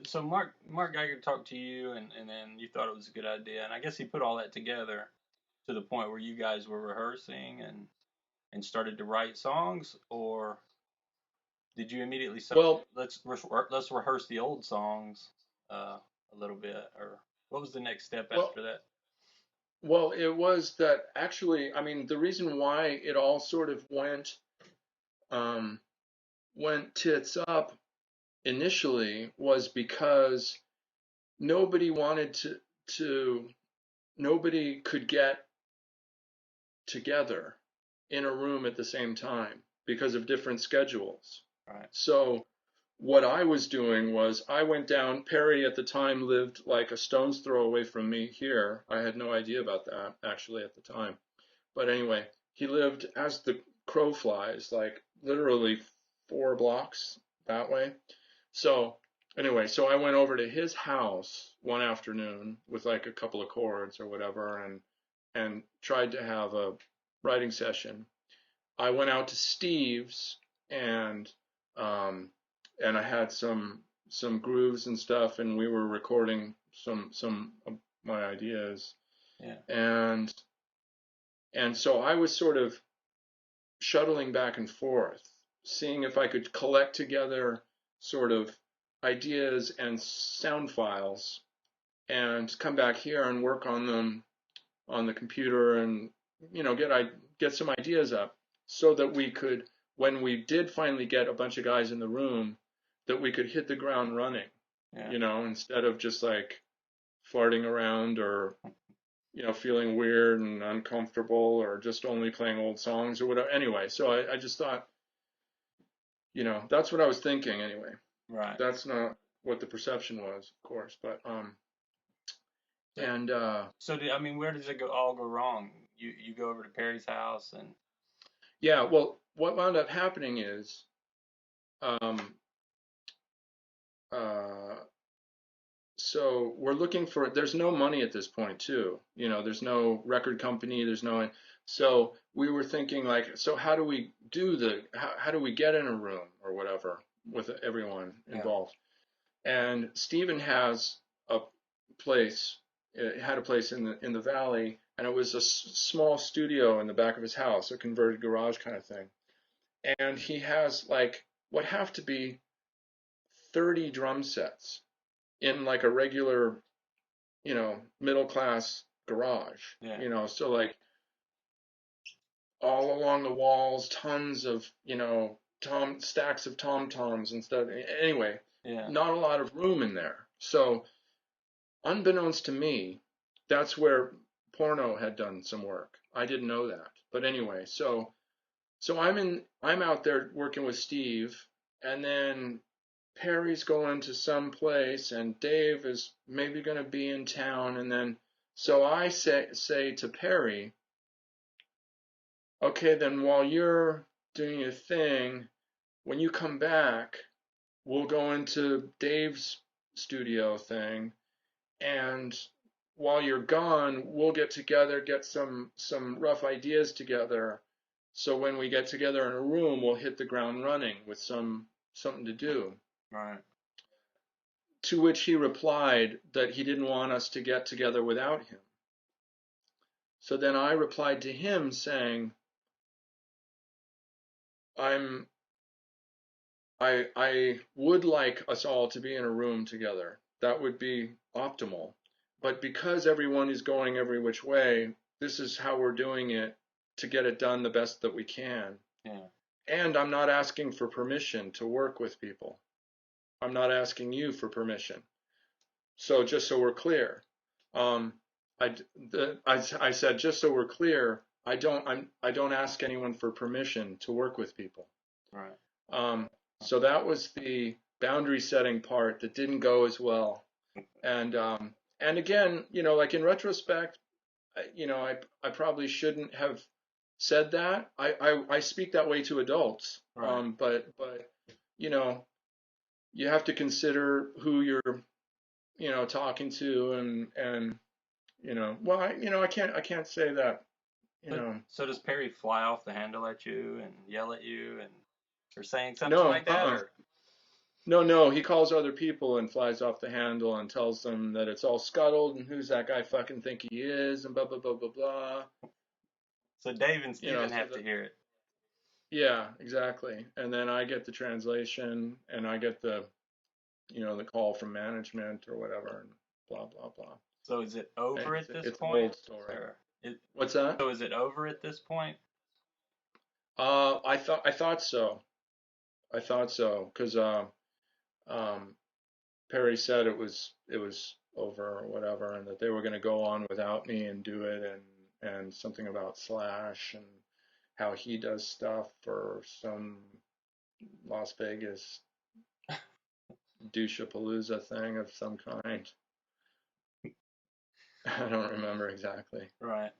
So Mark Geiger talked to you, and then you thought it was a good idea, and I guess he put all that together to the point where you guys were rehearsing and started to write songs, or did you immediately say, Well, let's rehearse the old songs a little bit, or what was the next step well, after that? well, it was that actually, I mean, the reason why it all sort of um, went tits up initially was because nobody wanted to nobody could get together in a room at the same time because of different schedules. Right. So what I was doing was I went down. Perry at the time lived like a stone's throw away from me here. I had no idea about that actually at the time. But anyway, he lived as the crow flies, like literally 4 blocks that way. So anyway, so I went over to his house one afternoon with like a couple of chords or whatever and tried to have a writing session. I went out to Steve's and um and I had some grooves and stuff and we were recording some of my ideas Yeah. and so I was sort of shuttling back and forth, seeing if I could collect together sort of ideas and sound files and come back here and work on them on the computer and get some ideas up so that we could, when we did finally get a bunch of guys in the room, that we could hit the ground running, Yeah. instead of just like farting around or feeling weird and uncomfortable or just only playing old songs or whatever. Anyway, so I just thought, that's what I was thinking anyway. Right. That's not what the perception was, of course, but So, and I mean, where does it all go wrong? You go over to Perry's house and yeah, well, what wound up happening is um uh so we're looking for, there's no money at this point too, there's no record company, there's no, so we were thinking like, so how do we do how do we get in a room or whatever with everyone yeah. involved? And Stephen has a place, had a place in the valley, and it was a small studio in the back of his house, a converted garage kind of thing. And he has like what have to be 30 drum sets in like a regular, middle class garage, Yeah. so like all along the walls, tons of, stacks of tom toms and stuff. Anyway, Yeah. not a lot of room in there. So unbeknownst to me, that's where Porno had done some work. I didn't know that. But anyway, so I'm out there working with Steve, and then Perry's going to some place and Dave is maybe going to be in town, and then so I say to Perry, okay, then while you're doing your thing, when you come back, we'll go into Dave's studio thing, and while you're gone, we'll get together, get some rough ideas together. So when we get together in a room, we'll hit the ground running with something to do. Right. To which he replied that he didn't want us to get together without him. So then I replied to him saying, I'm I would like us all to be in a room together. That would be optimal. But because everyone is going every which way, this is how we're doing it to get it done the best that we can. Yeah. And I'm not asking for permission to work with people. I'm not asking you for permission. So just so we're clear, um, I said just so we're clear, I don't ask anyone for permission to work with people. Right. Um, so that was the boundary setting part that didn't go as well. And again, like in retrospect, I probably shouldn't have said that. I speak that way to adults. Right. But you know, you have to consider who you're, talking to and well, I can't say that, you So, know. so does Perry fly off the handle at you and yell at you and or saying something No, like that or No, he calls other people and flies off the handle and tells them that it's all scuttled and who's that guy fucking think he is and blah blah blah blah blah. So Dave and You know, Steven so have to that hear it. yeah, exactly. And then I get the translation and I get the the call from management or whatever and blah blah blah. So is it over at this It's an point, old story. or it? What's that? So is it over at this point? I thought so. I thought so because um, Perry said it was over or whatever, and that they were going to go on without me and do it, and something about Slash and how he does stuff for some Las Vegas douchapalooza thing of some kind. I don't remember exactly. Right.